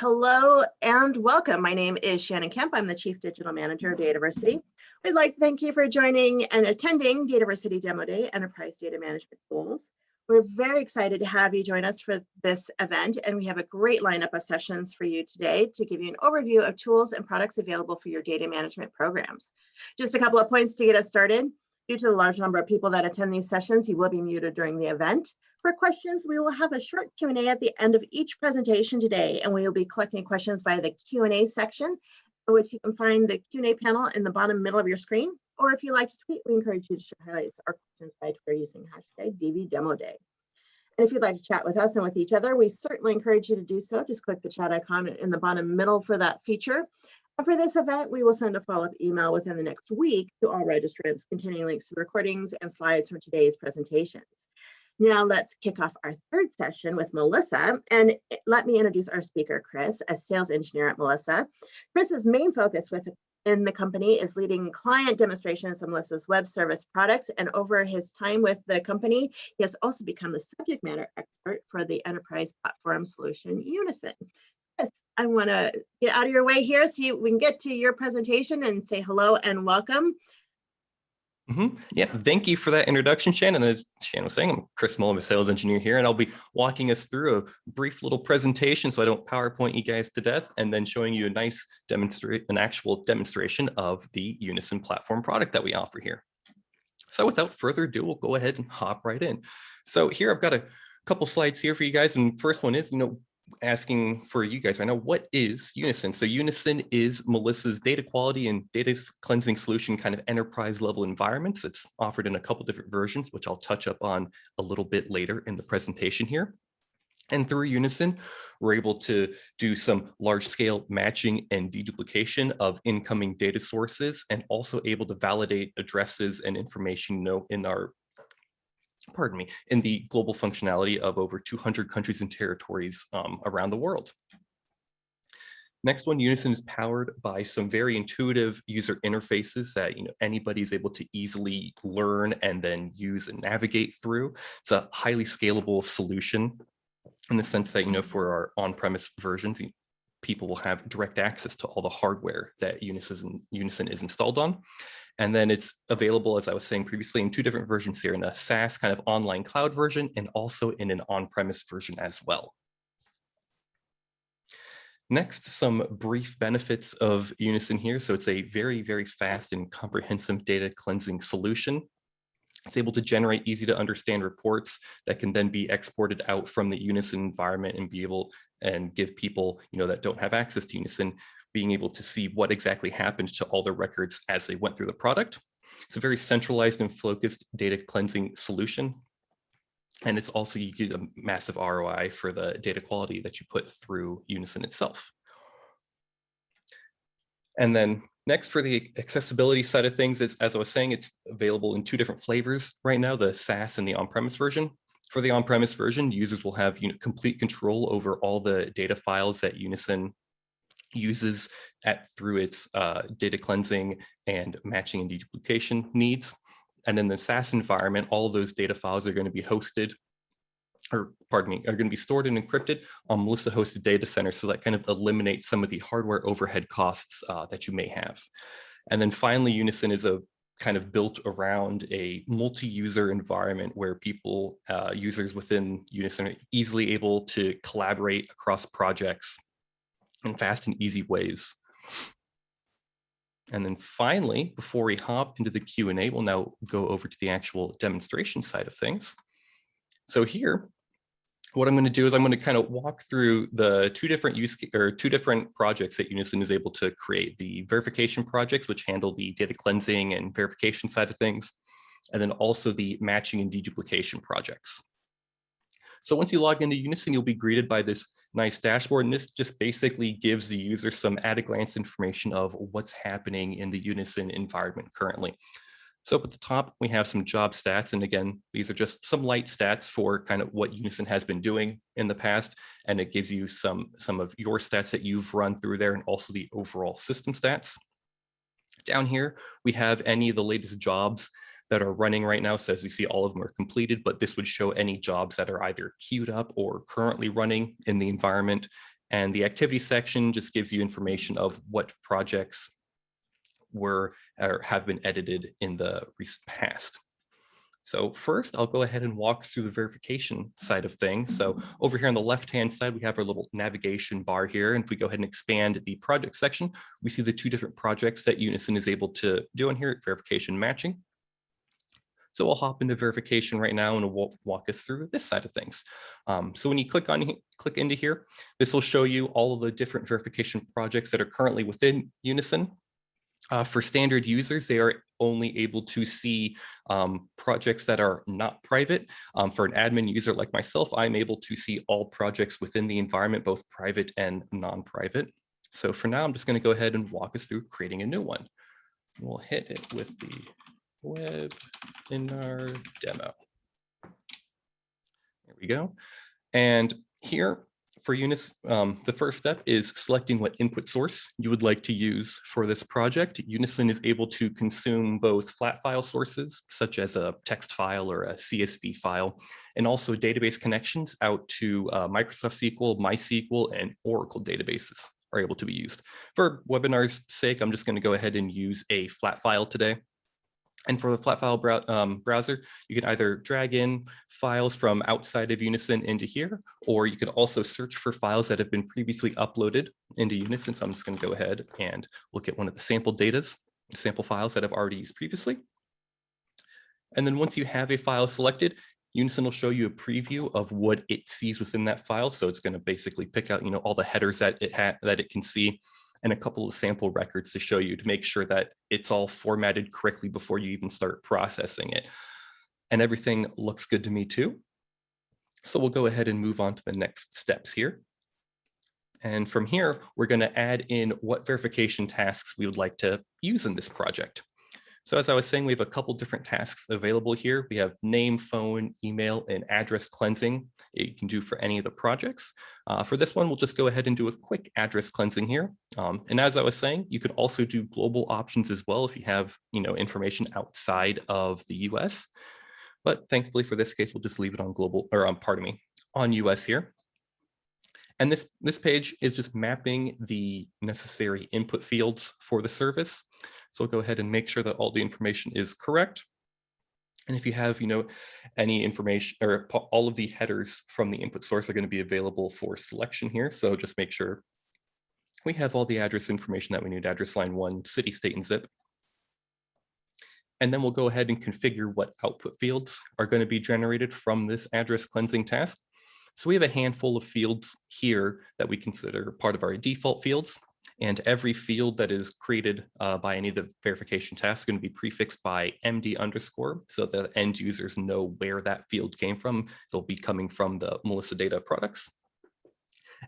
Hello and welcome. My name is Shannon Kemp. I'm the Chief Digital Manager of Dataversity. We'd like to thank you for joining and attending Dataversity Demo Day, Enterprise Data Management Tools. We're very excited to have you join us for this event, and we have a great lineup of sessions for you today to give you an overview of tools and products available for your data management programs. Just a couple of points to get us started. Due to the large number of people that attend these sessions, you will be muted during the event. For questions, we will have a short Q&A at the end of each presentation today, and we will be collecting questions via the Q&A section, which you can find the Q&A panel in the bottom middle of your screen. Or if you like to tweet, we encourage you to highlight our questions by Twitter using hashtag DVDemoDay. And if you'd like to chat with us and with each other, we certainly encourage you to do so. Just click the chat icon in the bottom middle for that feature. And for this event, we will send a follow-up email within the next week to all registrants containing links to the recordings and slides from today's presentations. Now let's kick off our third session with Melissa, and let me introduce our speaker, Chris, a sales engineer at Melissa. Chris's main focus within the company is leading client demonstrations of Melissa's web service products, and over his time with the company, he has also become the subject matter expert for the enterprise platform solution, Unison. Chris, I want to get out of your way here so we can get to your presentation and say hello and welcome. Yeah, thank you for that introduction, Shannon. As Shannon was saying, I'm Chris Moller, I'm a sales engineer here, and I'll be walking us through a brief little presentation so I don't PowerPoint you guys to death, and then showing you an actual demonstration of the Unison platform product that we offer here. So without further ado, we'll go ahead and hop right in. So here I've got a couple slides here for you guys, and first one is, asking for you guys right now, what is Unison? So Unison is Melissa's data quality and data cleansing solution kind of enterprise level environments. It's offered in a couple different versions, which I'll touch up on a little bit later in the presentation here. And through Unison, we're able to do some large scale matching and deduplication of incoming data sources, and also able to validate addresses and information in the global functionality of over 200 countries and territories around the world. Next one, Unison is powered by some very intuitive user interfaces that anybody is able to easily learn and then use and navigate through. It's a highly scalable solution in the sense that for our on-premise versions, people will have direct access to all the hardware that Unison is installed on. And then it's available, as I was saying previously, in two different versions here, in a SaaS kind of online cloud version, and also in an on-premise version as well. Next, some brief benefits of Unison here. So it's a very, very fast and comprehensive data cleansing solution. It's able to generate easy to understand reports that can then be exported out from the Unison environment and be able and give people that don't have access to Unison being able to see what exactly happened to all their records as they went through the product. It's a very centralized and focused data cleansing solution. And it's also, you get a massive ROI for the data quality that you put through Unison itself. And then next, for the accessibility side of things, as I was saying, it's available in two different flavors right now, the SaaS and the on-premise version. For the on-premise version, users will have complete control over all the data files that Unison uses through its data cleansing and matching and deduplication needs. And in the SaaS environment, all of those data files are going to be are going to be stored and encrypted on Melissa hosted data center. So that kind of eliminates some of the hardware overhead costs that you may have. And then finally, Unison is a kind of built around a multi-user environment where users within Unison are easily able to collaborate across projects in fast and easy ways. And then finally, before we hop into the Q&A, we'll now go over to the actual demonstration side of things. So here, what I'm going to do is I'm going to kind of walk through the two different projects that Unison is able to create: the verification projects, which handle the data cleansing and verification side of things, and then also the matching and deduplication projects. So once you log into Unison, you'll be greeted by this nice dashboard, and this just basically gives the user some at-a-glance information of what's happening in the Unison environment currently. So up at the top, we have some job stats, and again, these are just some light stats for kind of what Unison has been doing in the past, and it gives you some of your stats that you've run through there, and also the overall system stats. Down here, we have any of the latest jobs that are running right now. So as we see, all of them are completed, but this would show any jobs that are either queued up or currently running in the environment. And the activity section just gives you information of what projects were or have been edited in the recent past. So first, I'll go ahead and walk through the verification side of things. So over here on the left-hand side, we have our little navigation bar here. And if we go ahead and expand the project section, we see the two different projects that Unison is able to do in here, verification matching. So we'll hop into verification right now and we'll walk us through this side of things. So when you click into here, this will show you all of the different verification projects that are currently within Unison. For standard users, they are only able to see projects that are not private. For an admin user like myself, I'm able to see all projects within the environment, both private and non-private. So for now, I'm just going to go ahead and walk us through creating a new one. We'll hit it with the webinar demo. There we go. And here for Unison, the first step is selecting what input source you would like to use for this project. Unison is able to consume both flat file sources, such as a text file or a CSV file, and also database connections out to Microsoft SQL, MySQL, and Oracle databases are able to be used. For webinar's sake, I'm just going to go ahead and use a flat file today. And for the flat file browser, you can either drag in files from outside of Unison into here, or you can also search for files that have been previously uploaded into Unison. So I'm just going to go ahead and look at one of the sample files that I've already used previously. And then once you have a file selected, Unison will show you a preview of what it sees within that file. So it's going to basically pick out, all the headers that it can see, and a couple of sample records to show you to make sure that it's all formatted correctly before you even start processing it. And everything looks good to me too. So we'll go ahead and move on to the next steps here. And from here, we're going to add in what verification tasks we would like to use in this project. So as I was saying, we have a couple different tasks available here. We have name, phone, email, and address cleansing you can do for any of the projects. For this one, we'll just go ahead and do a quick address cleansing here. And as I was saying, you could also do global options as well if you have information outside of the US. But thankfully for this case, we'll just leave it on global, or on US here. And this page is just mapping the necessary input fields for the service. So we'll go ahead and make sure that all the information is correct. And if you have, any information, or all of the headers from the input source are going to be available for selection here. So just make sure we have all the address information that we need, address line 1, city, state, and zip. And then we'll go ahead and configure what output fields are going to be generated from this address cleansing task. So we have a handful of fields here that we consider part of our default fields, and every field that is created by any of the verification tasks is going to be prefixed by MD_, so the end users know where that field came from. It'll be coming from the Melissa Data products.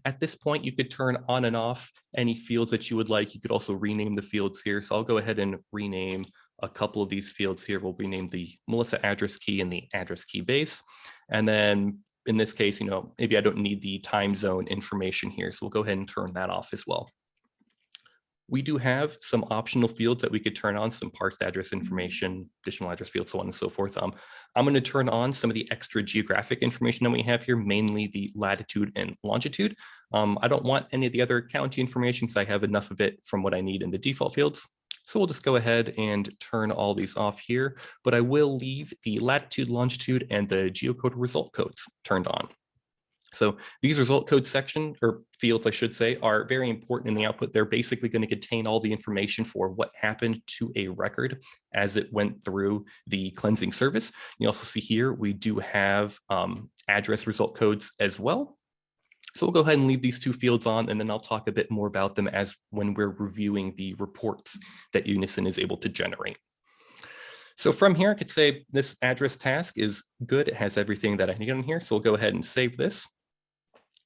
At this point, you could turn on and off any fields that you would like. You could also rename the fields here. So I'll go ahead and rename a couple of these fields here. We'll rename the Melissa address key and the address key base. And then in this case, maybe I don't need the time zone information here. So we'll go ahead and turn that off as well. We do have some optional fields that we could turn on, some parsed address information, additional address fields, so on and so forth. I'm going to turn on some of the extra geographic information that we have here, mainly the latitude and longitude. I don't want any of the other county information because I have enough of it from what I need in the default fields. So we'll just go ahead and turn all these off here, but I will leave the latitude, longitude, and the geocode result codes turned on. So these result code section, or fields, I should say, are very important in the output. They're basically going to contain all the information for what happened to a record as it went through the cleansing service. You also see here, we do have address result codes as well. So we'll go ahead and leave these two fields on, and then I'll talk a bit more about them as when we're reviewing the reports that Unison is able to generate. So from here, I could say this address task is good. It has everything that I need on here. So we'll go ahead and save this.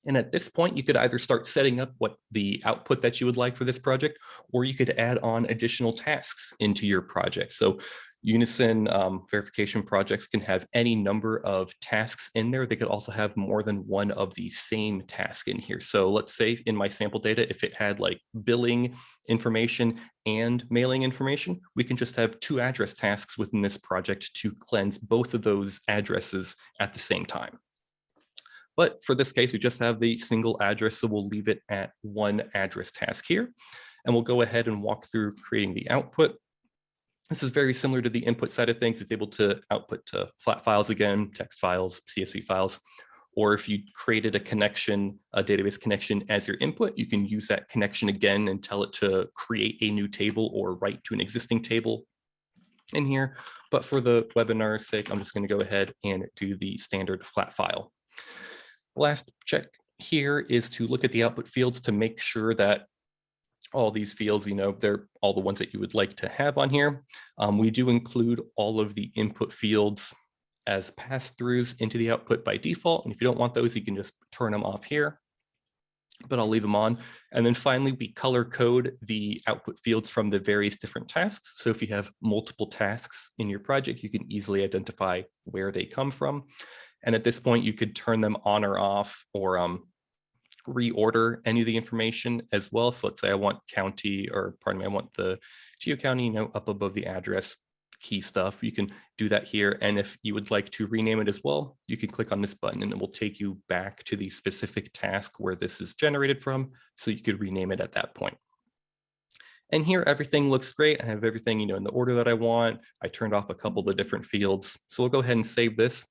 And at this point, you could either start setting up what the output that you would like for this project, or you could add on additional tasks into your project. So Unison verification projects can have any number of tasks in there. They could also have more than one of the same task in here. So let's say in my sample data, if it had like billing information and mailing information, we can just have 2 address tasks within this project to cleanse both of those addresses at the same time. But for this case, we just have the single address, so we'll leave it at one address task here. And we'll go ahead and walk through creating the output. This is very similar to the input side of things. It's able to output to flat files again, text files, CSV files, or if you created a connection, a database connection as your input, you can use that connection again and tell it to create a new table or write to an existing table in here. But for the webinar's sake, I'm just going to go ahead and do the standard flat file. Last check here is to look at the output fields to make sure that all these fields, they're all the ones that you would like to have on here. We do include all of the input fields as pass-throughs into the output by default. And if you don't want those, you can just turn them off here, but I'll leave them on. And then finally, we color code the output fields from the various different tasks. So if you have multiple tasks in your project, you can easily identify where they come from. And at this point, you could turn them on or off, or reorder any of the information as well. So let's say I want county, or pardon me, I want the geo county, up above the address key stuff. You can do that here. And if you would like to rename it as well, you can click on this button and it will take you back to the specific task where this is generated from. So you could rename it at that point. And here, everything looks great. I have everything, in the order that I want. I turned off a couple of the different fields. So we'll go ahead and save this.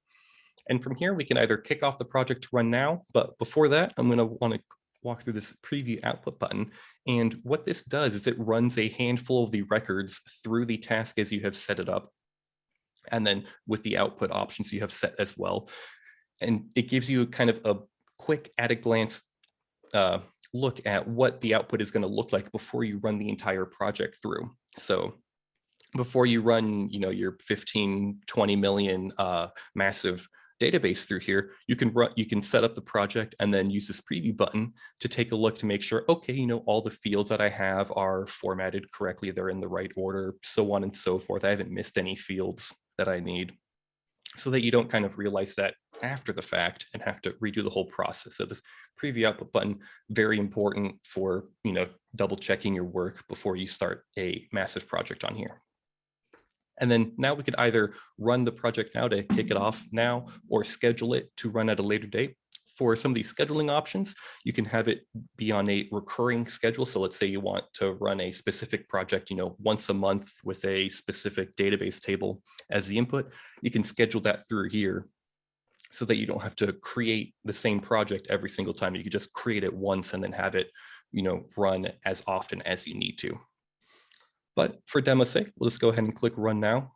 And from here, we can either kick off the project to run now, but before that, I'm going to want to walk through this preview output button. And what this does is it runs a handful of the records through the task as you have set it up. And then with the output options you have set as well. And it gives you kind of a quick at a glance look at what the output is going to look like before you run the entire project through. So before you run, your 15, 20 million massive database through here, you can set up the project and then use this preview button to take a look to make sure, okay, all the fields that I have are formatted correctly, they're in the right order, so on and so forth. I haven't missed any fields that I need, so that you don't kind of realize that after the fact and have to redo the whole process. So this preview output button, very important for, double checking your work before you start a massive project on here. And then now we could either run the project now to kick it off now, or schedule it to run at a later date. For some of these scheduling options, you can have it be on a recurring schedule. So let's say you want to run a specific project, once a month with a specific database table as the input. You can schedule that through here so that you don't have to create the same project every single time. You can just create it once and then have it, run as often as you need to. But for demo's sake, we'll just go ahead and click run now.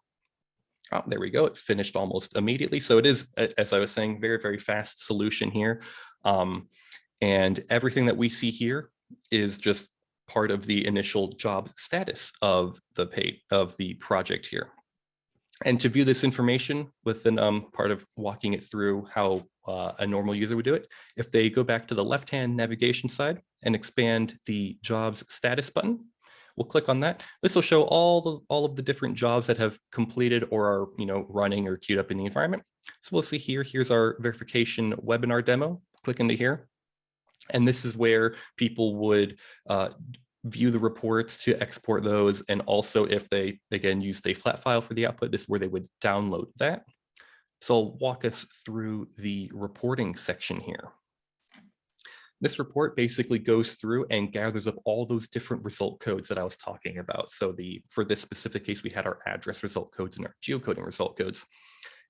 Oh, there we go. It finished almost immediately. So it is, as I was saying, very, very fast solution here. And everything that we see here is just part of the initial job status of the project here. And to view this information within part of walking it through how a normal user would do it, if they go back to the left-hand navigation side and expand the jobs status button, we'll click on that. This will show all of the different jobs that have completed or are running or queued up in the environment. So we'll see here's our verification webinar demo. Click into here. And this is where people would view the reports to export those. And also if they, again, use a flat file for the output, this is where they would download that. So I'll walk us through the reporting section here. This report basically goes through and gathers up all those different result codes that I was talking about. So for this specific case, we had our address result codes and our geocoding result codes.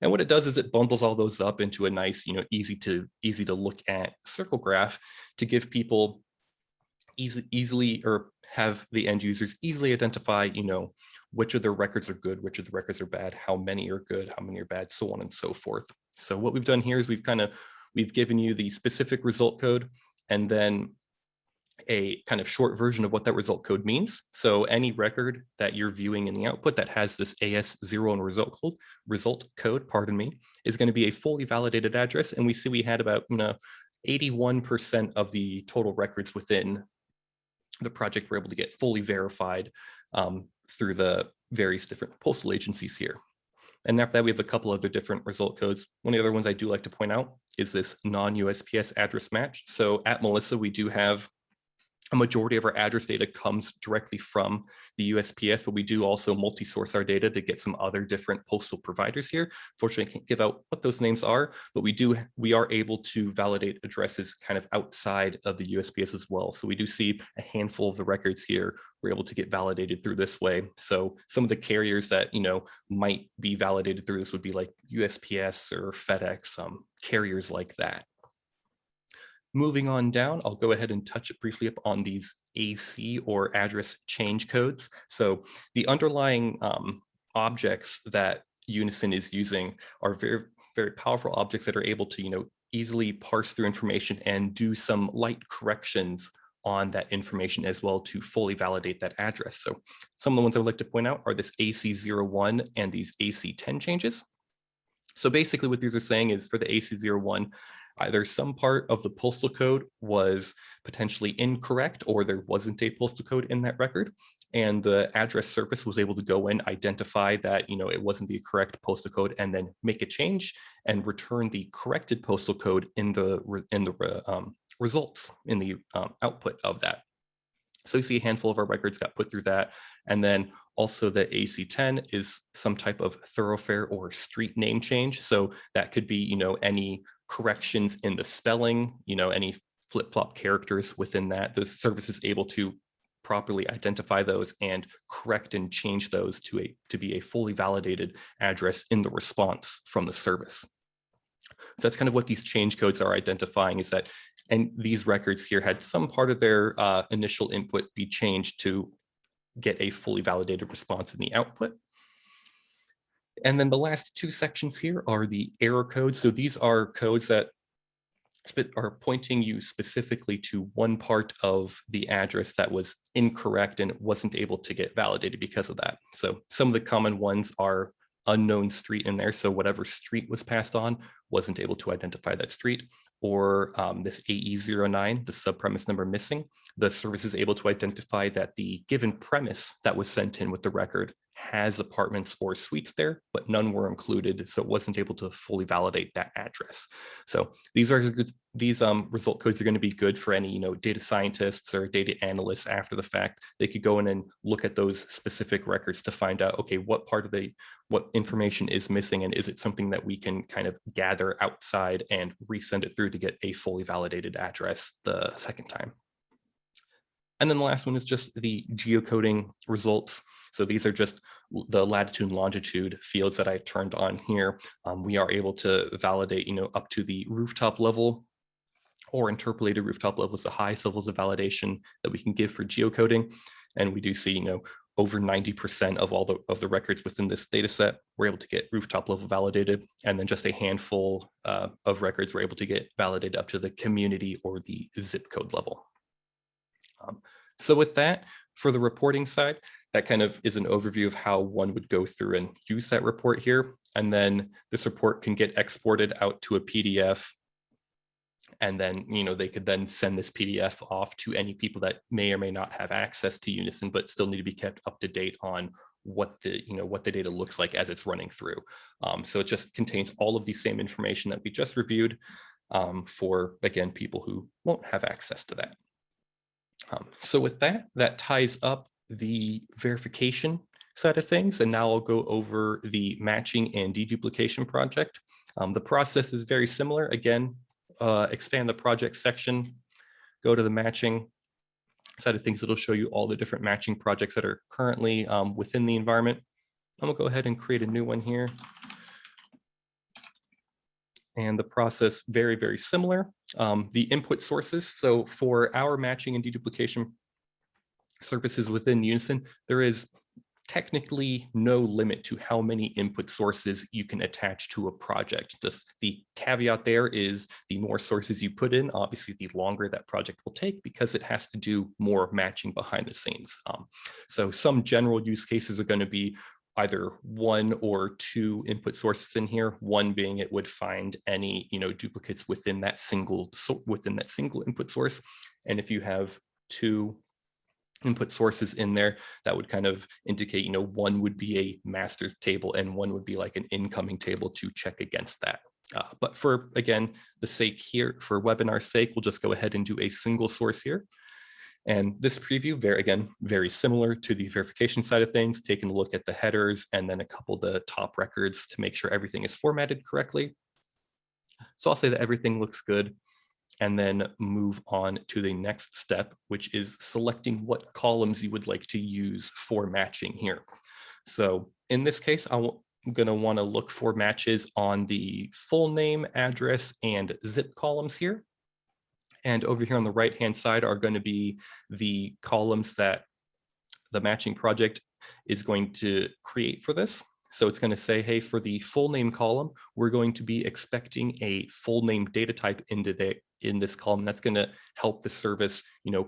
And what it does is it bundles all those up into a nice, easy to look at circle graph to give people easily, or have the end users easily identify, which of their records are good, which of the records are bad, how many are good, how many are bad, so on and so forth. So what we've done here is we've given you the specific result code and then a kind of short version of what that result code means. So any record that you're viewing in the output that has this AS0 and result code, is going to be a fully validated address. And we see we had about 81% of the total records within the project were able to get fully verified through the various different postal agencies here. And after that, we have a couple other different result codes. One of the other ones I do like to point out is this non-USPS address match. So at Melissa, we do have a majority of our address data comes directly from the USPS, but we do also multi-source our data to get some other different postal providers here. Fortunately, I can't give out what those names are, but we are able to validate addresses kind of outside of the USPS as well. So we do see a handful of the records here we're able to get validated through this way. So some of the carriers that might be validated through this would be like USPS or FedEx, carriers like that. Moving on down, I'll go ahead and touch it briefly up on these AC or address change codes. So the underlying objects that Unison is using are very, very powerful objects that are able to, easily parse through information and do some light corrections on that information as well to fully validate that address. So some of the ones I would like to point out are this AC01 and these AC10 changes. So basically what these are saying is for the AC01, either some part of the postal code was potentially incorrect or there wasn't a postal code in that record. And the address service was able to go in, identify that it wasn't the correct postal code, and then make a change and return the corrected postal code in the results, in the output of that. So you see a handful of our records got put through that. And then also the AC10 is some type of thoroughfare or street name change. So that could be, any corrections in the spelling, any flip-flop characters within that. The service is able to properly identify those and correct and change those to be a fully validated address in the response from the service. So that's kind of what these change codes are identifying, is that, and these records here had some part of their initial input be changed to get a fully validated response in the output. And then the last two sections here are the error codes. So these are codes that are pointing you specifically to one part of the address that was incorrect and it wasn't able to get validated because of that. So some of the common ones are unknown street in there. So whatever street was passed on wasn't able to identify that street, or this AE09, the subpremise number missing. The service is able to identify that the given premise that was sent in with the record has apartments or suites there, but none were included, so it wasn't able to fully validate that address. So these result codes are going to be good for any data scientists or data analysts after the fact. They could go in and look at those specific records to find out, okay, what information is missing, and is it something that we can kind of gather outside and resend it through to get a fully validated address the second time. And then the last one is just the geocoding results. So these are just the latitude and longitude fields that I turned on here. We are able to validate, up to the rooftop level, or interpolated rooftop level is the highest levels of validation that we can give for geocoding. And we do see, over 90% of all the records within this data set, we're able to get rooftop level validated. And then just a handful of records we're able to get validated up to the community or the zip code level. So with that, for the reporting side, that kind of is an overview of how one would go through and use that report here. And then this report can get exported out to a PDF. And then, they could then send this PDF off to any people that may or may not have access to Unison, but still need to be kept up to date on what the data looks like as it's running through. So it just contains all of the same information that we just reviewed for, again, people who won't have access to that. So with that ties up the verification side of things. And now I'll go over the matching and deduplication project. The process is very similar. Again, expand the project section, go to the matching side of things. It'll show you all the different matching projects that are currently within the environment. I'm gonna go ahead and create a new one here. And the process, very, very similar. The input sources. So for our matching and deduplication services within Unison, there is technically no limit to how many input sources you can attach to a project. Just the caveat there is the more sources you put in, obviously the longer that project will take because it has to do more matching behind the scenes. So some general use cases are going to be either one or two input sources in here, one being it would find any duplicates within that single input source. And if you have two input sources in there, that would kind of indicate, one would be a master table and one would be like an incoming table to check against that. But for, again, the sake here, for webinar sake, we'll just go ahead and do a single source here. And this preview, very similar to the verification side of things, taking a look at the headers and then a couple of the top records to make sure everything is formatted correctly. So I'll say that everything looks good and then move on to the next step, which is selecting what columns you would like to use for matching here. So in this case, I'm going to want to look for matches on the full name, address, and zip columns here. And over here on the right-hand side are going to be the columns that the matching project is going to create for this. So it's going to say, hey, for the full name column, we're going to be expecting a full name data type in this column. That's going to help the service,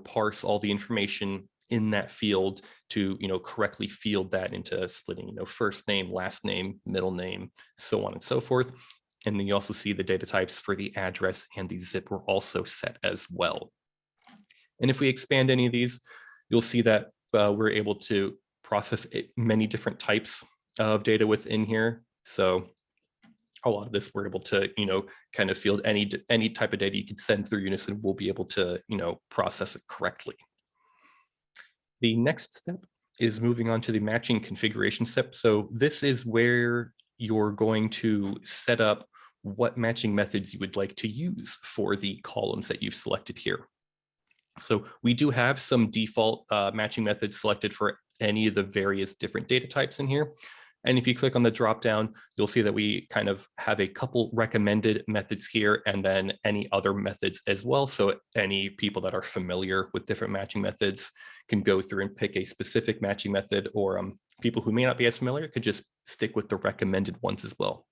parse all the information in that field to, correctly field that into splitting, first name, last name, middle name, so on and so forth. And then you also see the data types for the address and the zip were also set as well. And if we expand any of these, you'll see that we're able to process many different types of data within here. So a lot of this we're able to, kind of field any type of data you could send through Unison, we'll be able to, process it correctly. The next step is moving on to the matching configuration step. So this is where you're going to set up what matching methods you would like to use for the columns that you've selected here. So we do have some default matching methods selected for any of the various different data types in here. And if you click on the dropdown, you'll see that we kind of have a couple recommended methods here and then any other methods as well. So any people that are familiar with different matching methods can go through and pick a specific matching method, or people who may not be as familiar could just stick with the recommended ones as well.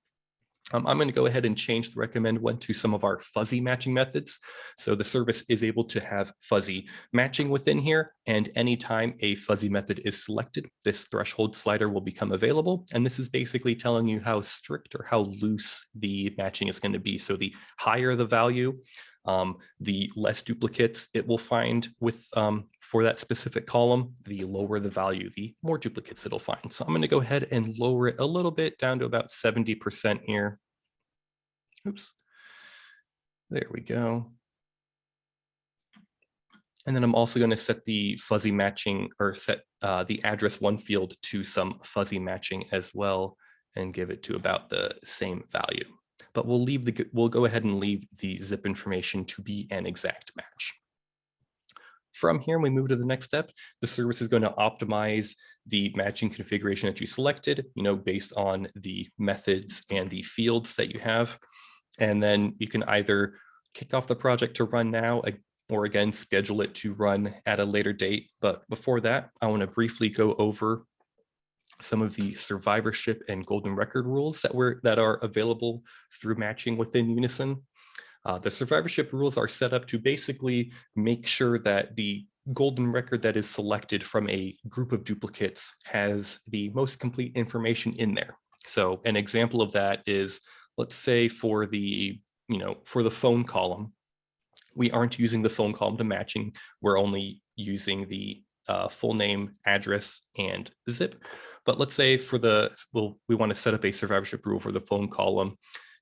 I'm going to go ahead and change the recommend one to some of our fuzzy matching methods. So the service is able to have fuzzy matching within here. And anytime a fuzzy method is selected, this threshold slider will become available. And this is basically telling you how strict or how loose the matching is going to be. So the higher the value, the less duplicates it will find with for that specific column, the lower the value, the more duplicates it'll find. So I'm going to go ahead and lower it a little bit down to about 70% here. Oops. There we go. And then I'm also going to set the fuzzy matching, or set the address one field to some fuzzy matching as well, and give it to about the same value. But we'll go ahead and leave the zip information to be an exact match. From here, we move to the next step. The service is going to optimize the matching configuration that you selected, based on the methods and the fields that you have. And then you can either kick off the project to run now, or again, schedule it to run at a later date. But before that, I want to briefly go over some of the survivorship and golden record rules that are available through matching within Unison. The survivorship rules are set up to basically make sure that the golden record that is selected from a group of duplicates has the most complete information in there. So an example of that is, let's say for the phone column, we aren't using the phone column to matching. We're only using the full name, address, and zip. But let's say we want to set up a survivorship rule for the phone column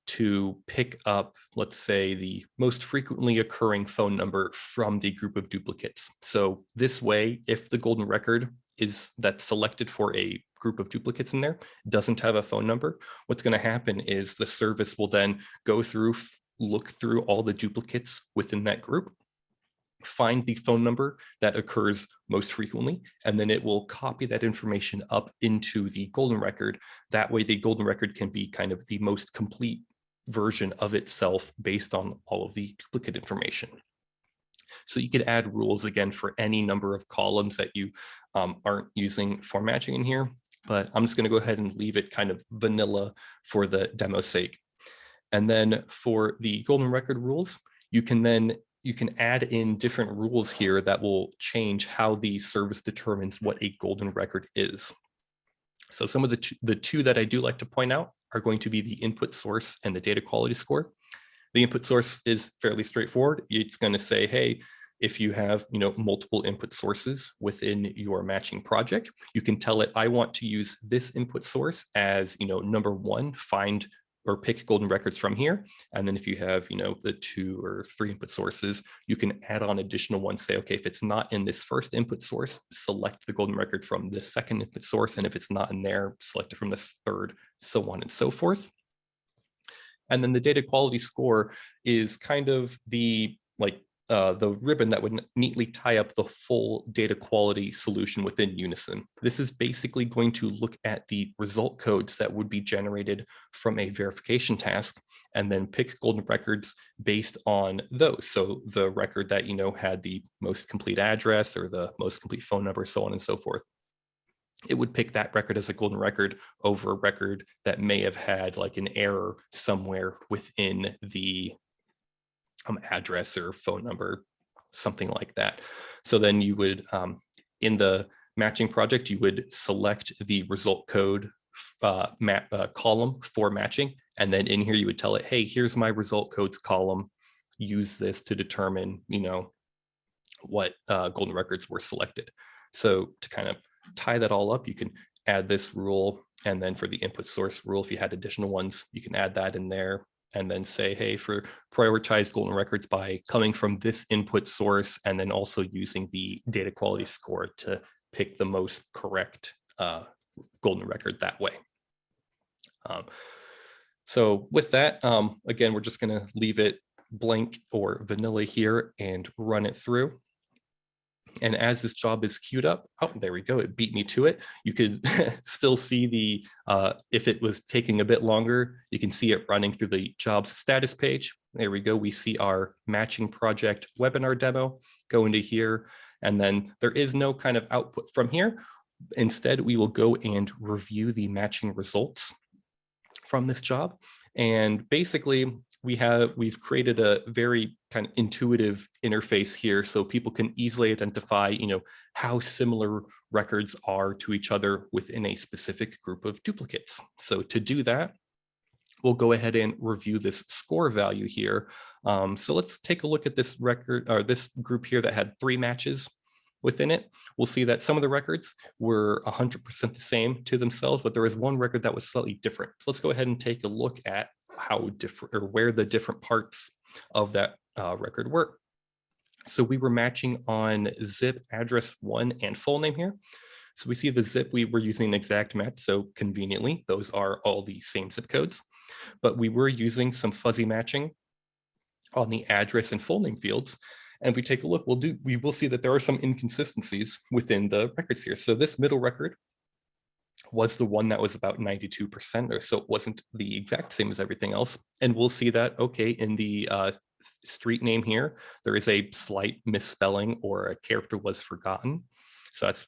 to pick up, let's say, the most frequently occurring phone number from the group of duplicates. So this way, if the golden record that's selected for a group of duplicates in there doesn't have a phone number, what's going to happen is the service will then go through, look through all the duplicates within that group, find the phone number that occurs most frequently, and then it will copy that information up into the golden record. That way the golden record can be kind of the most complete version of itself based on all of the duplicate information. So you could add rules again for any number of columns that you aren't using for matching in here, but I'm just going to go ahead and leave it kind of vanilla for the demo's sake. And then for the golden record rules, you can add in different rules here that will change how the service determines what a golden record is. So some of the two that I do like to point out are going to be the input source and the data quality score. The input source is fairly straightforward. It's going to say, hey, if you have multiple input sources within your matching project, you can tell it, I want to use this input source as number one, find or pick golden records from here. And then if you have, the 2 or 3 input sources, you can add on additional ones. Say, okay, if it's not in this first input source, select the golden record from this second input source. And if it's not in there, select it from this third, so on and so forth. And then the data quality score is kind of the ribbon that would neatly tie up the full data quality solution within Unison. This is basically going to look at the result codes that would be generated from a verification task and then pick golden records based on those. So the record that, had the most complete address or the most complete phone number, so on and so forth. It would pick that record as a golden record over a record that may have had like an error somewhere within the address or phone number, something like that. So then you would, in the matching project, you would select the result code column for matching. And then in here, you would tell it, hey, here's my result codes column. Use this to determine, what golden records were selected. So to kind of tie that all up, you can add this rule. And then for the input source rule, if you had additional ones, you can add that in there. And then say, hey, for prioritize golden records by coming from this input source, and then also using the data quality score to pick the most correct golden record that way. So with that, again, we're just going to leave it blank or vanilla here and run it through. And as this job is queued up, oh, there we go, it beat me to it. You could still see the, if it was taking a bit longer, you can see it running through the jobs status page. There we go, we see our matching project webinar demo go into here, and then there is no kind of output from here. Instead, we will go and review the matching results from this job. And basically, we've created a very kind of intuitive interface here so people can easily identify, how similar records are to each other within a specific group of duplicates. So to do that, we'll go ahead and review this score value here. So let's take a look at this record, or this group here that had 3 matches within it. We'll see that some of the records were 100% the same to themselves, but there was one record that was slightly different. So let's go ahead and take a look at how different, or where the different parts of that record were. So we were matching on zip, address 1, and full name here. So we see the zip, we were using an exact match. So conveniently, those are all the same zip codes, but we were using some fuzzy matching on the address and full name fields. And if we take a look, we will see that there are some inconsistencies within the records here. So this middle record was the one that was about 92%, or so it wasn't the exact same as everything else. And we'll see that, okay, in the street name here, there is a slight misspelling or a character was forgotten. So that's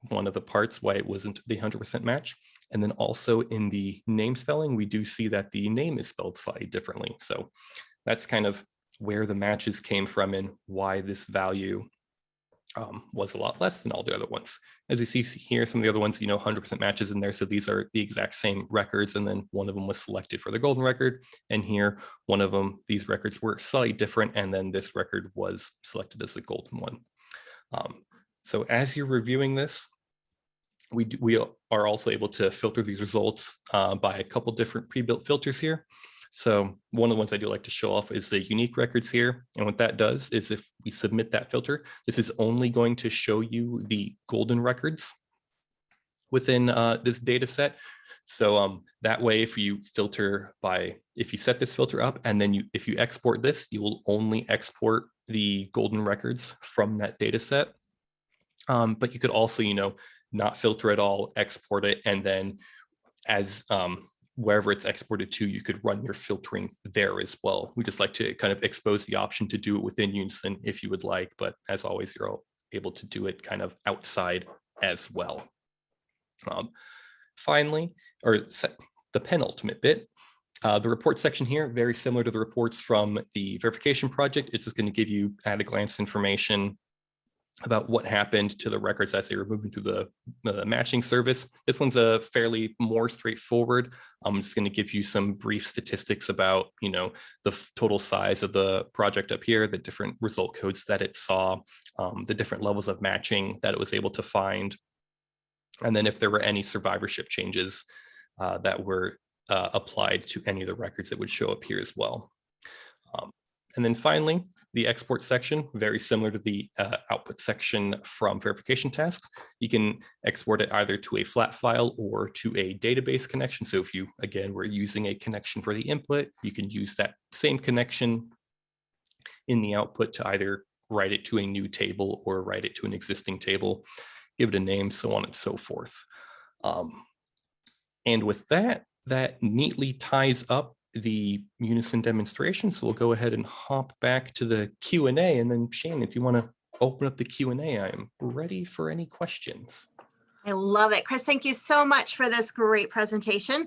one of the parts why it wasn't the 100% match. And then also in the name spelling, we do see that the name is spelled slightly differently. So that's kind of where the matches came from and why this value was a lot less than all the other ones. As you see here, some of the other ones, 100% matches in there. So these are the exact same records. And then one of them was selected for the golden record. And here, one of them, these records were slightly different. And then this record was selected as the golden one. So as you're reviewing this, we are also able to filter these results by a couple different pre-built filters here. So one of the ones I do like to show off is the unique records here. And what that does is if we submit that filter, this is only going to show you the golden records within this data set. So that way, if you filter if you set this filter up and then if you export this, you will only export the golden records from that data set. But you could also, not filter at all, export it, and then as wherever it's exported to, you could run your filtering there as well. We just like to kind of expose the option to do it within Unison if you would like, but as always, you're able to do it kind of outside as well. Finally, the penultimate bit, the report section here, very similar to the reports from the verification project. It's just going to give you at a glance information about what happened to the records as they were moving through the matching service. This one's a fairly more straightforward. I'm just going to give you some brief statistics about, the total size of the project up here, the different result codes that it saw, the different levels of matching that it was able to find, and then if there were any survivorship changes that were applied to any of the records that would show up here as well. And then finally, the export section, very similar to the output section from verification tasks. You can export it either to a flat file or to a database connection. So if you, again, were using a connection for the input, you can use that same connection in the output to either write it to a new table or write it to an existing table, give it a name, so on and so forth. And with that, that neatly ties up the Unison demonstration. So we'll go ahead and hop back to the Q&A. And then Shannon, if you want to open up the Q&A, I am ready for any questions. I love it. Chris, thank you so much for this great presentation.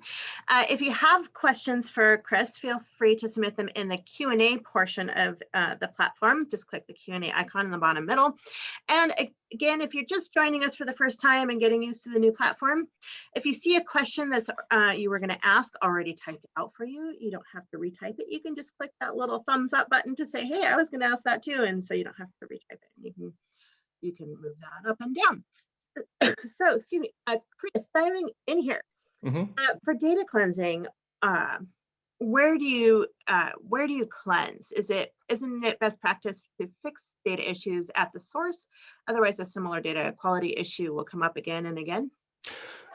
If you have questions for Chris, feel free to submit them in the Q&A portion of the platform. Just click the Q&A icon in the bottom middle. And again, if you're just joining us for the first time and getting used to the new platform, if you see a question that's you were going to ask already typed out for you, you don't have to retype it. You can just click that little thumbs up button to say, hey, I was going to ask that too. And so you don't have to retype it. You can move that up and down. So, excuse me, Chris, diving in here for data cleansing, where do you cleanse? Isn't it best practice to fix data issues at the source? Otherwise, a similar data quality issue will come up again and again.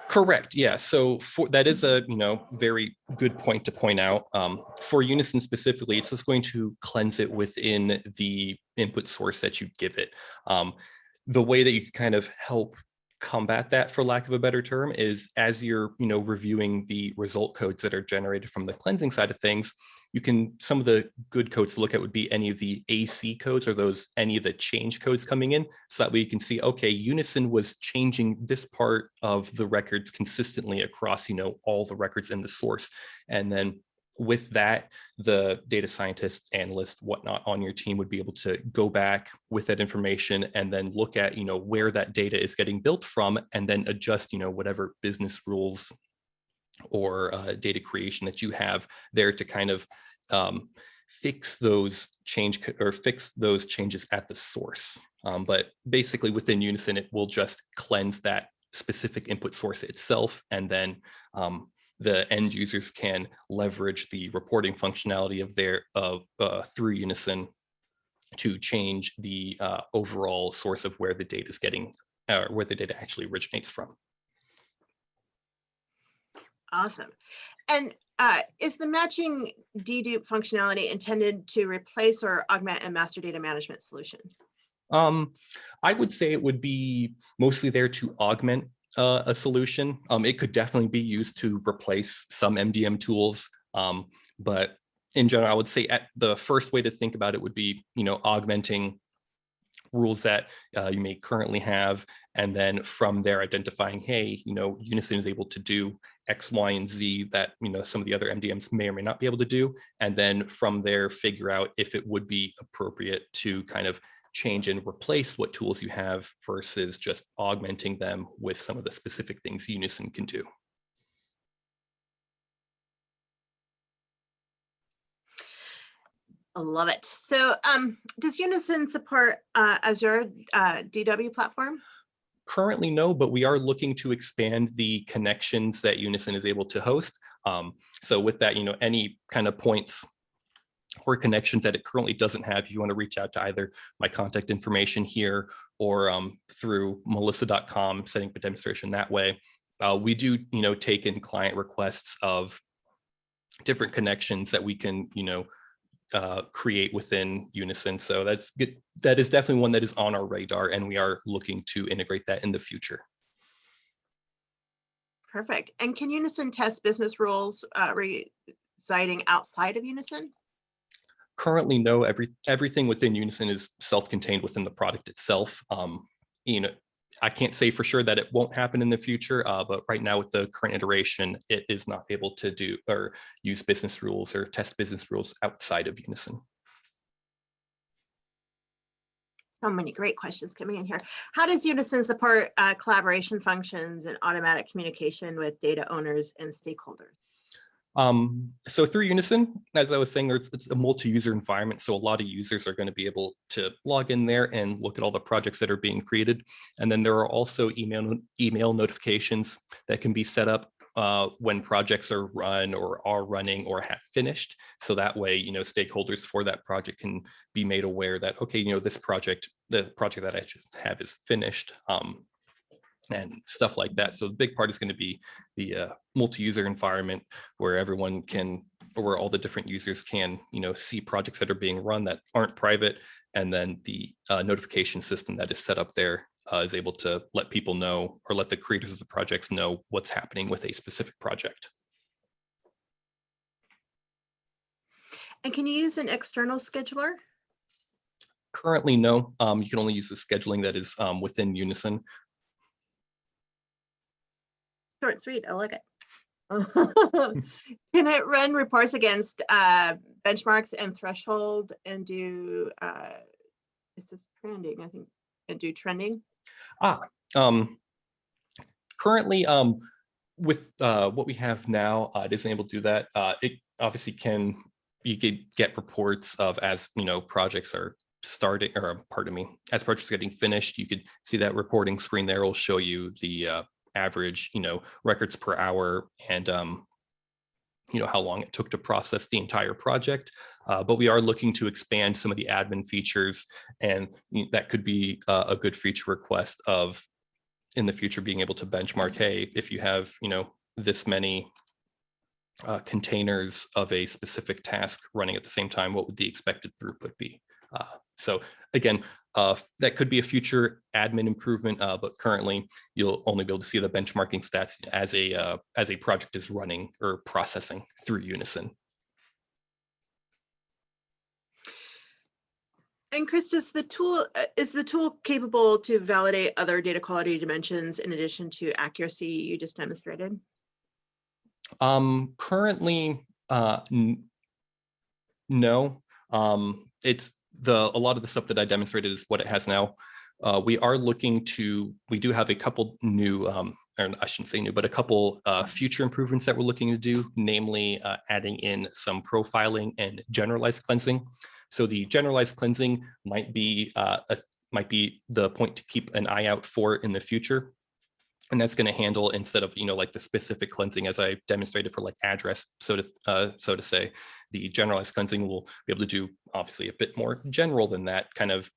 Correct. Yeah. So that is a very good point to point out. For Unison specifically, it's just going to cleanse it within the input source that you give it. The way that you can kind of help combat that, for lack of a better term, is as you're reviewing the result codes that are generated from the cleansing side of things, some of the good codes to look at would be any of the AC codes or any of the change codes coming in, so that way you can see, okay, Unison was changing this part of the records consistently across all the records in the source. And then with that, the data scientist, analyst, whatnot on your team would be able to go back with that information and then look at, where that data is getting built from, and then adjust, whatever business rules or data creation that you have there to kind of fix those changes at the source. But basically within Unison, it will just cleanse that specific input source itself, and then the end users can leverage the reporting functionality through Unison to change the overall source of where the data is where the data actually originates from. Awesome. And is the matching dedupe functionality intended to replace or augment a master data management solution? I would say it would be mostly there to augment a solution. It could definitely be used to replace some MDM tools, but in general, I would say the first way to think about it would be, augmenting rules that you may currently have, and then from there identifying, hey, Unison is able to do X, Y, and Z that some of the other MDMs may or may not be able to do, and then from there figure out if it would be appropriate to kind of change and replace what tools you have versus just augmenting them with some of the specific things Unison can do. I love it. So does Unison support Azure DW platform? Currently, no, but we are looking to expand the connections that Unison is able to host. So with that, any kind of points or connections that it currently doesn't have, if you want to reach out to either my contact information here or through melissa.com, setting up a demonstration that way. We do, take in client requests of different connections that we can, create within Unison. So that's good. That is definitely one that is on our radar, and we are looking to integrate that in the future. Perfect. And can Unison test business rules residing outside of Unison? Currently, no. Everything within Unison is self-contained within the product itself. I can't say for sure that it won't happen in the future, but right now with the current iteration, it is not able to do or use business rules or test business rules outside of Unison. So many great questions coming in here. How does Unison support collaboration functions and automatic communication with data owners and stakeholders? So through Unison, as I was saying, it's a multi-user environment. So a lot of users are going to be able to log in there and look at all the projects that are being created. And then there are also email notifications that can be set up when projects are run or are running or have finished. So that way, stakeholders for that project can be made aware that, okay, this project, the project that I just have is finished, and stuff like that. So the big part is going to be the multi-user environment where everyone can, or where all the different users can, see projects that are being run that aren't private. And then the notification system that is set up there is able to let people know, or let the creators of the projects know what's happening with a specific project. And can you use an external scheduler? Currently, no. You can only use the scheduling that is within Unison. Short and sweet, I like it. Can it run reports against benchmarks and threshold and do, this is trending, I think, and do trending? Currently, with what we have now, it isn't able to do that. It obviously can, you could get reports of as, projects are starting, or pardon me, as projects are getting finished, you could see that reporting screen there will show you the average, records per hour and, how long it took to process the entire project. But we are looking to expand some of the admin features, and that could be a good feature request of, in the future, being able to benchmark, hey, if you have, this many containers of a specific task running at the same time, what would the expected throughput be? So again, that could be a future admin improvement, but currently you'll only be able to see the benchmarking stats as a project is running or processing through Unison. And Chris, is the tool capable to validate other data quality dimensions in addition to accuracy you just demonstrated? Currently, no. It's a lot of the stuff that I demonstrated is what it has now. We do have a couple new, or I shouldn't say new, but a couple future improvements that we're looking to do, namely adding in some profiling and generalized cleansing. So the generalized cleansing might be the point to keep an eye out for in the future. And that's going to handle, instead of, like the specific cleansing as I demonstrated for like address, so to say, the generalized cleansing will be able to do obviously a bit more general than that, kind of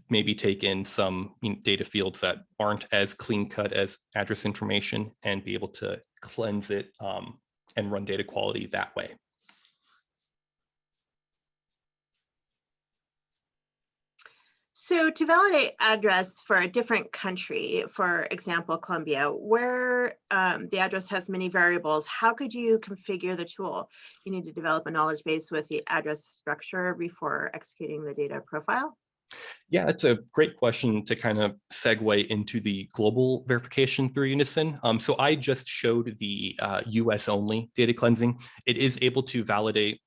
maybe take in some data fields that aren't as clean cut as address information and be able to cleanse it and run data quality that way. So to validate address for a different country, for example, Colombia, where the address has many variables, how could you configure the tool? You need to develop a knowledge base with the address structure before executing the data profile? Yeah, that's a great question to kind of segue into the global verification through Unison. So I just showed the US only data cleansing. It is able to validate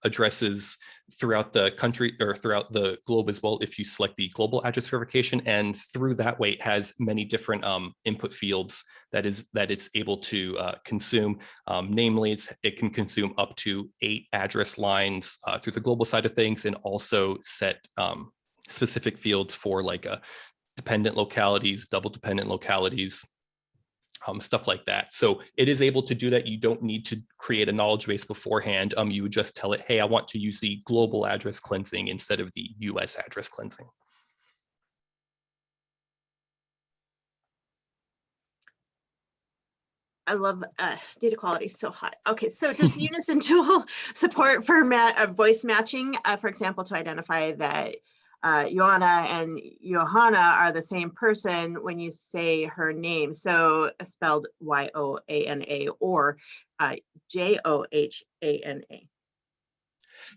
addresses throughout the country or throughout the globe as well if you select the global address verification, and through that way it has many different input fields that it's able to consume. Namely, it can consume up to 8 address lines through the global side of things, and also set specific fields for like dependent localities, double dependent localities, stuff like that. So it is able to do that. You don't need to create a knowledge base beforehand. You would just tell it, hey, I want to use the global address cleansing instead of the US address cleansing. I love data quality, so hot. Okay, so does the Unison tool support for voice matching, for example, to identify that Joanna and Johanna are the same person when you say her name? So spelled Y-O-A-N-A or J-O-H-A-N-A.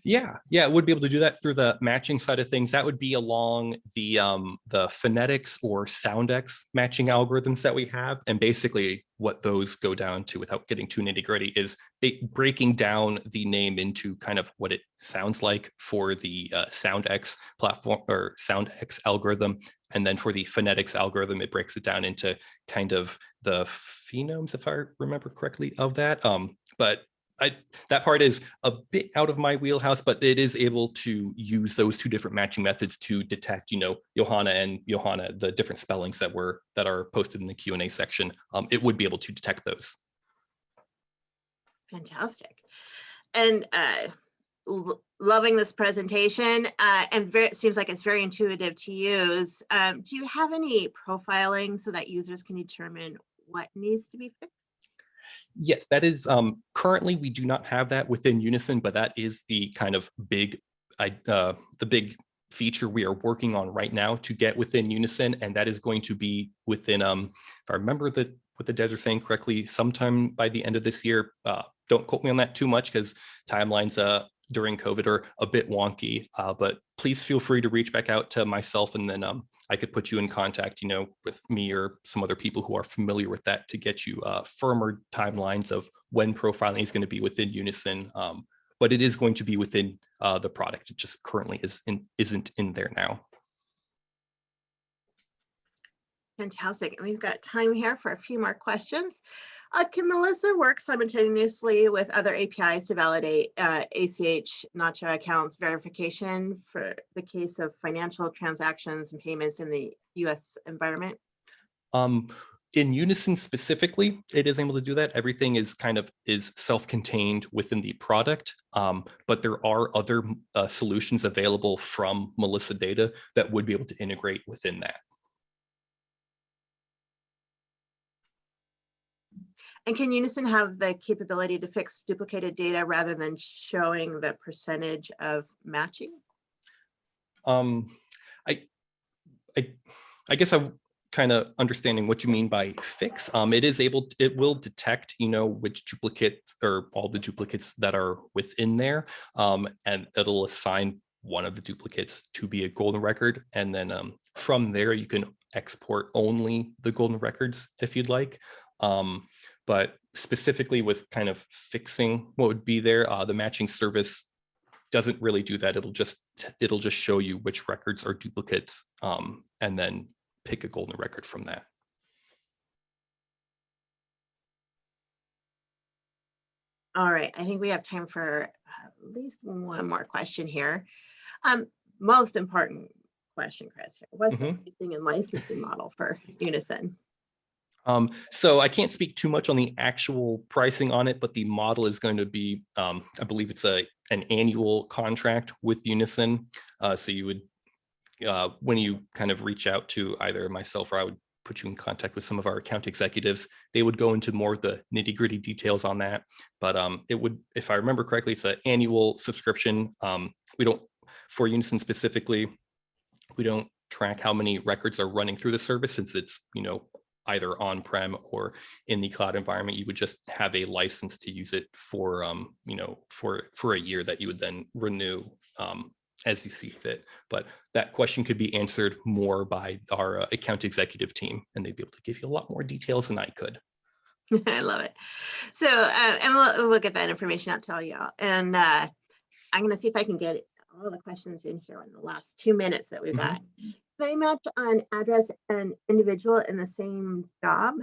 Yeah, it would be able to do that through the matching side of things. That would be along the phonetics or SoundX matching algorithms that we have. And basically what those go down to, without getting too nitty-gritty, is breaking down the name into kind of what it sounds like for the SoundX platform or SoundX algorithm. And then for the phonetics algorithm, it breaks it down into kind of the phonemes, if I remember correctly, of that. But that part is a bit out of my wheelhouse, but it is able to use those two different matching methods to detect, Johanna and Johanna, the different spellings that are posted in the Q&A section. It would be able to detect those. Fantastic. And loving this presentation, and it seems like it's very intuitive to use. Do you have any profiling so that users can determine what needs to be fixed? Yes, that is currently we do not have that within Unison, but that is the kind of big feature we are working on right now to get within Unison, and that is going to be within if I remember what the devs are saying correctly, sometime by the end of this year. Don't quote me on that too much because timelines during COVID are a bit wonky, but please feel free to reach back out to myself, and then I could put you in contact, with me or some other people who are familiar with that to get you firmer timelines of when profiling is going to be within Unison. But it is going to be within the product. It just currently isn't in there now. Fantastic. And we've got time here for a few more questions. Can Melissa work simultaneously with other APIs to validate ACH Nacha accounts verification for the case of financial transactions and payments in the US environment? In Unison specifically, it is able to do that. Everything is self-contained within the product, but there are other solutions available from Melissa Data that would be able to integrate within that. And can Unison have the capability to fix duplicated data rather than showing the percentage of matching? I guess I'm kind of understanding what you mean by fix. It will detect, which duplicates or all the duplicates that are within there, and it'll assign one of the duplicates to be a golden record. And then from there, you can export only the golden records if you'd like. But specifically with kind of fixing what would be there, the matching service doesn't really do that. It'll just show you which records are duplicates, and then pick a golden record from that. All right, I think we have time for at least one more question here. Most important question, Chris, here. What's the pricing and licensing model for Unison? So I can't speak too much on the actual pricing on it, but the model is going to be, I believe it's an annual contract with Unison. So you would, when you kind of reach out to either myself or I would put you in contact with some of our account executives, they would go into more of the nitty-gritty details on that. But it would, if I remember correctly, it's an annual subscription. We don't, for Unison specifically, we don't track how many records are running through the service, since it's, either on-prem or in the cloud environment. You would just have a license to use it for, for a year that you would then renew as you see fit. But that question could be answered more by our account executive team, and they'd be able to give you a lot more details than I could. I love it. So, and we'll get that information out to all y'all. And I'm going to see if I can get all the questions in here in the last 2 minutes that we've got. Can I match on address and individual in the same job?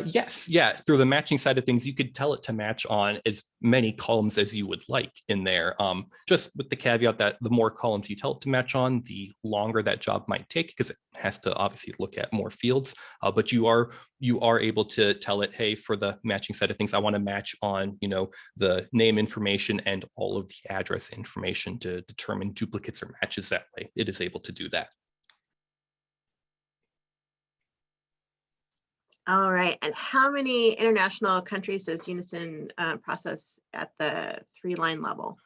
Yes, yeah. Through the matching side of things, you could tell it to match on as many columns as you would like in there. Just with the caveat that the more columns you tell it to match on, the longer that job might take, because it has to obviously look at more fields. But you are able to tell it, hey, for the matching side of things, I want to match on, the name information and all of the address information to determine duplicates or matches that way. It is able to do that. All right, and how many international countries does Unison process at the 3-line level?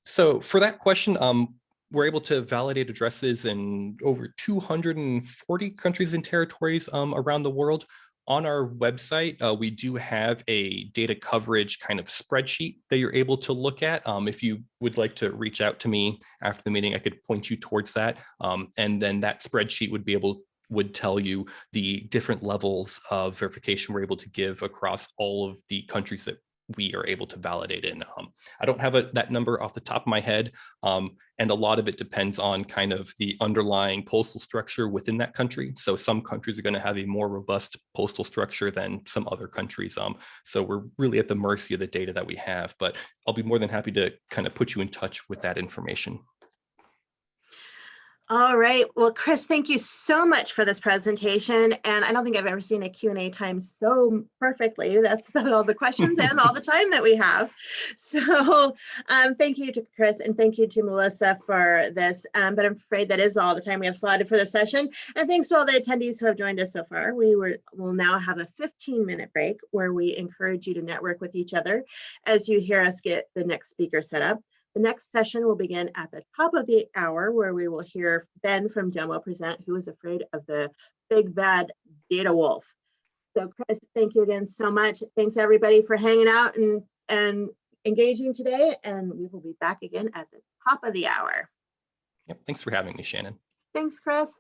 So for that question, we're able to validate addresses in over 240 countries and territories around the world. On our website, we do have a data coverage kind of spreadsheet that you're able to look at. If you would like to reach out to me after the meeting, I could point you towards that. And then that spreadsheet would tell you the different levels of verification we're able to give across all of the countries that we are able to validate it. And I don't have that number off the top of my head. And a lot of it depends on kind of the underlying postal structure within that country. So some countries are going to have a more robust postal structure than some other countries. So we're really at the mercy of the data that we have, but I'll be more than happy to kind of put you in touch with that information. All right. Well, Chris, thank you so much for this presentation. And I don't think I've ever seen a Q&A time so perfectly. That's all the questions and all the time that we have. So thank you to Chris and thank you to Melissa for this. But I'm afraid that is all the time we have slotted for the session. And thanks to all the attendees who have joined us so far. We'll now have a 15-minute break where we encourage you to network with each other as you hear us get the next speaker set up. The next session will begin at the top of the hour, where we will hear Ben from Demo present, who is afraid of the big bad data wolf. So Chris, thank you again so much. Thanks everybody for hanging out and engaging today. And we will be back again at the top of the hour. Yep, thanks for having me, Shannon. Thanks, Chris.